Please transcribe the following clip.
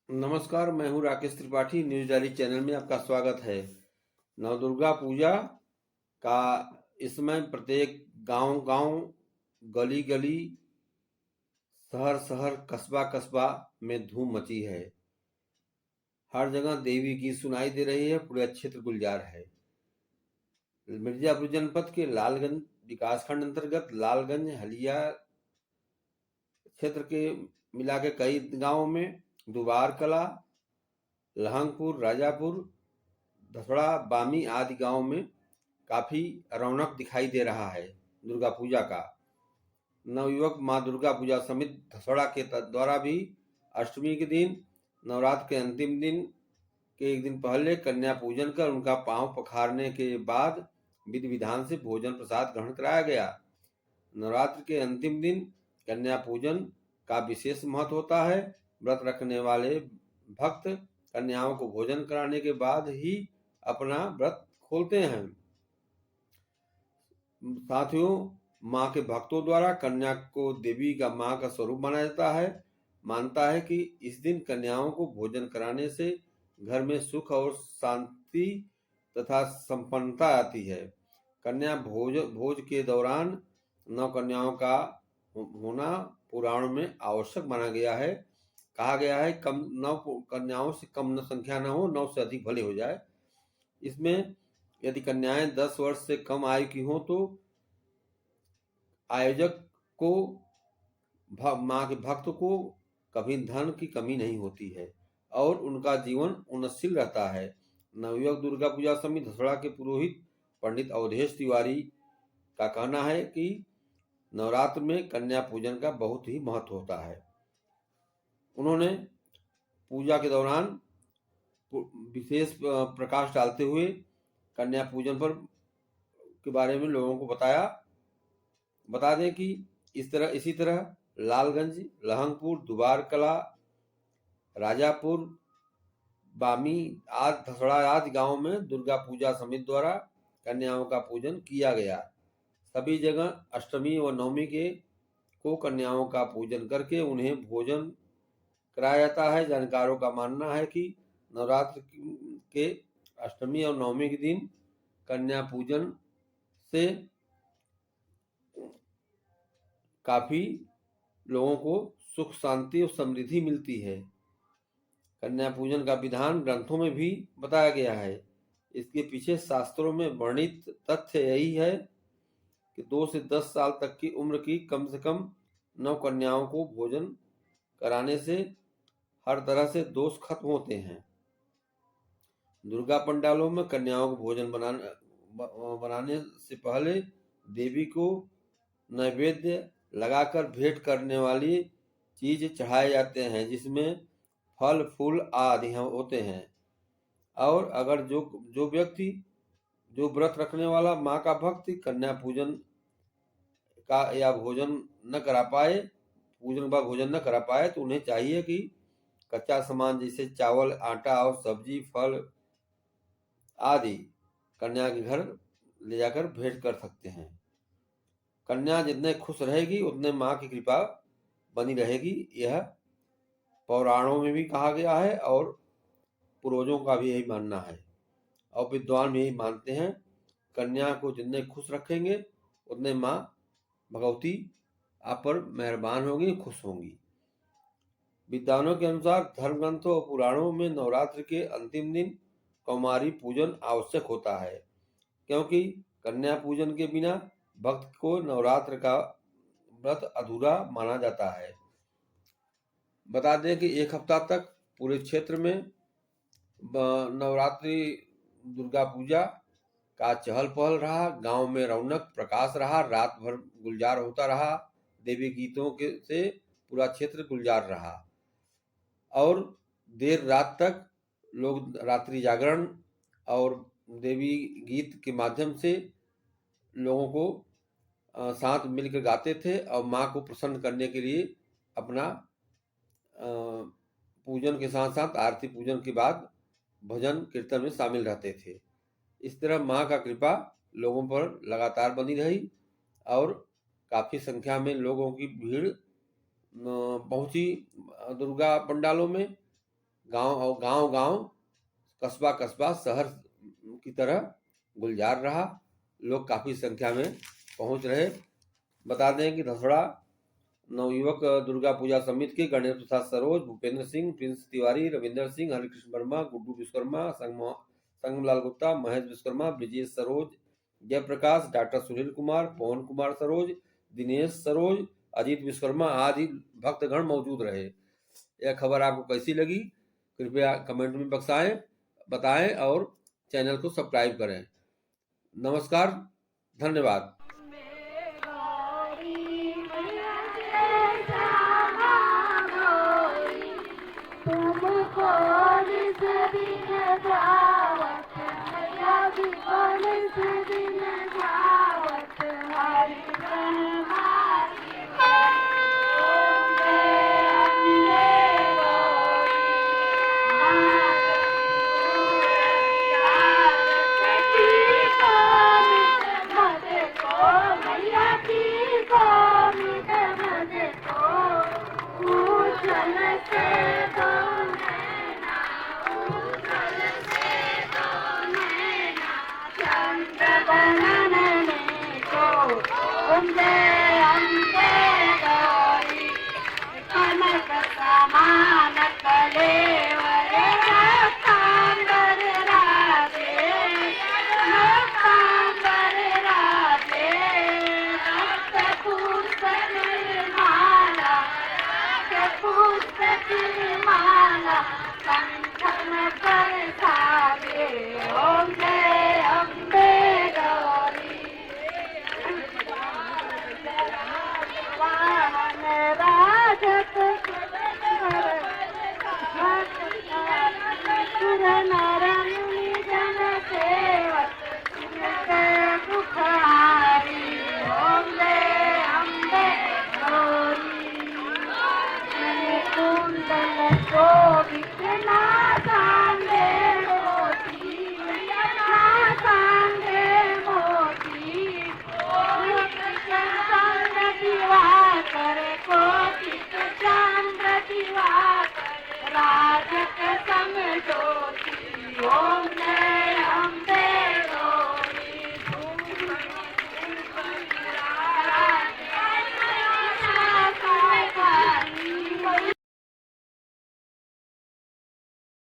नमस्कार, मैं हूँ Rakesh Tripathi. News diary channel में आपका स्वागत है। नवदुर्गा पूजा का इस समय प्रत्येक गांव-गांव, गली-गली, शहर-शहर, कस्बा-कस्बा में धूम मची है। हर जगह देवी की सुनाई दे रही है, पूरा क्षेत्र गुलजार है। मिर्जापुर जनपद के लालगंज विकासखंड अंतर्गत लालगंज हलिया क्षेत्र के मिला के कई गांवों में दुबार कला, लहंगपुर, राजापुर, धसड़ा, बामी आदि गांवों में काफी रौनक दिखाई दे रहा है दुर्गा पूजा का। नवयुवक माँ दुर्गा पूजा समिति धसड़ा के द्वारा भी अष्टमी के दिन, नवरात्र के अंतिम दिन के एक दिन पहले कन्या पूजन कर उनका पांव पखारने के बाद विधि विधान से भोजन प्रसाद ग्रहण कराया गया। नवरात्र के अंतिम दिन कन्या पूजन का विशेष महत्व होता है। व्रत रखने वाले भक्त कन्याओं को भोजन कराने के बाद ही अपना व्रत खोलते हैं। साथियों, माँ के भक्तों द्वारा कन्या को देवी का माँ का स्वरूप माना जाता है। मानता है कि इस दिन कन्याओं को भोजन कराने से घर में सुख और शांति तथा संपन्नता आती है। कन्या भोज के दौरान नौ कन्याओं का होना पुराणों में आवश्यक माना गया है। कहा गया है कम नौ कन्याओं से कम संख्या न हो, 9 से अधिक भले हो जाए। इसमें यदि कन्याएं 10 वर्ष से कम आयु की हों तो आयोजक को माँ के भक्त को कभी धन की कमी नहीं होती है और उनका जीवन उन्नतशील रहता है। नवयुवक दुर्गा पूजा समिति धसड़ा के पुरोहित पंडित अवधेश तिवारी का कहना है कि नवरात्र में कन्या पूजन का बहुत ही महत्व होता है। उन्होंने पूजा के दौरान विशेष प्रकाश डालते हुए कन्या पूजन पर के बारे में लोगों को बता दें कि इसी तरह लालगंज, लहंगपुर, दुबार कला, राजापुर, बामी आदि धसड़ा आदि गांव में दुर्गा पूजा समिति द्वारा कन्याओं का पूजन किया गया। सभी जगह अष्टमी व नवमी को कन्याओं का पूजन करके उन्हें भोजन कराया जाता है। जानकारों का मानना है कि नवरात्र के अष्टमी और नवमी के दिन कन्या पूजन से काफी लोगों को सुख शांति और समृद्धि मिलती है। कन्या पूजन का विधान ग्रंथों में भी बताया गया है। इसके पीछे शास्त्रों में वर्णित तथ्य यही है कि 2 से 10 साल तक की उम्र की कम से कम 9 कन्याओं को भोजन कराने से हर तरह से दोष खत्म होते हैं। दुर्गा पंडालों में कन्याओं को भोजन बनाने से पहले देवी को नैवेद्य लगाकर भेंट करने वाली चीज चढ़ाए जाते हैं, जिसमें फल फूल आदि होते हैं। और अगर जो व्यक्ति जो व्रत रखने वाला माँ का भक्त कन्या पूजन का या भोजन न करा पाए, पूजन का भोजन न करा पाए, तो उन्हें चाहिए कि कच्चा सामान जैसे चावल, आटा और सब्जी, फल आदि कन्या के घर ले जाकर भेंट कर सकते हैं। कन्या जितने खुश रहेगी उतने माँ की कृपा बनी रहेगी। यह पौराणों में भी कहा गया है और पूर्वजों का भी यही मानना है और विद्वान भी यही मानते हैं। कन्या को जितने खुश रखेंगे उतने माँ भगवती आप पर मेहरबान होंगी, खुश होंगी। विद्वानों के अनुसार धर्म ग्रंथों और पुराणों में नवरात्र के अंतिम दिन कौमारी पूजन आवश्यक होता है, क्योंकि कन्या पूजन के बिना भक्त को नवरात्र का व्रत अधूरा माना जाता है। बता दें कि एक हफ्ता तक पूरे क्षेत्र में नवरात्रि दुर्गा पूजा का चहल पहल रहा। गांव में रौनक प्रकाश रहा, रात भर गुलजार होता रहा। देवी गीतों के से पूरा क्षेत्र गुलजार रहा और देर रात तक लोग रात्रि जागरण और देवी गीत के माध्यम से लोगों को साथ मिलकर गाते थे और माँ को प्रसन्न करने के लिए अपना पूजन के साथ साथ आरती पूजन के बाद भजन कीर्तन में शामिल रहते थे। इस तरह माँ का कृपा लोगों पर लगातार बनी रही और काफी संख्या में लोगों की भीड़ पहुंची दुर्गा पंडालों में। गांव कस्बा कस्बा शहर की तरह गुलजार रहा। लोग काफी संख्या में पहुंच रहे। बता दें कि धसड़ा नवयुवक दुर्गा पूजा समिति के गणेश प्रसाद सरोज, भूपेंद्र सिंह, प्रिंस तिवारी, रविंदर सिंह, हरिकृष्ण वर्मा, गुड्डू विश्वकर्मा, संगमलाल गुप्ता, महेश विश्वकर्मा, ब्रिजेश सरोज, जयप्रकाश, डॉक्टर सुनील कुमार, पवन कुमार सरोज, दिनेश सरोज, अजीत विश्वकर्मा आदि भक्तगण मौजूद रहे। यह खबर आपको कैसी लगी कृपया कमेंट में बताएं और चैनल को सब्सक्राइब करें। नमस्कार, धन्यवाद।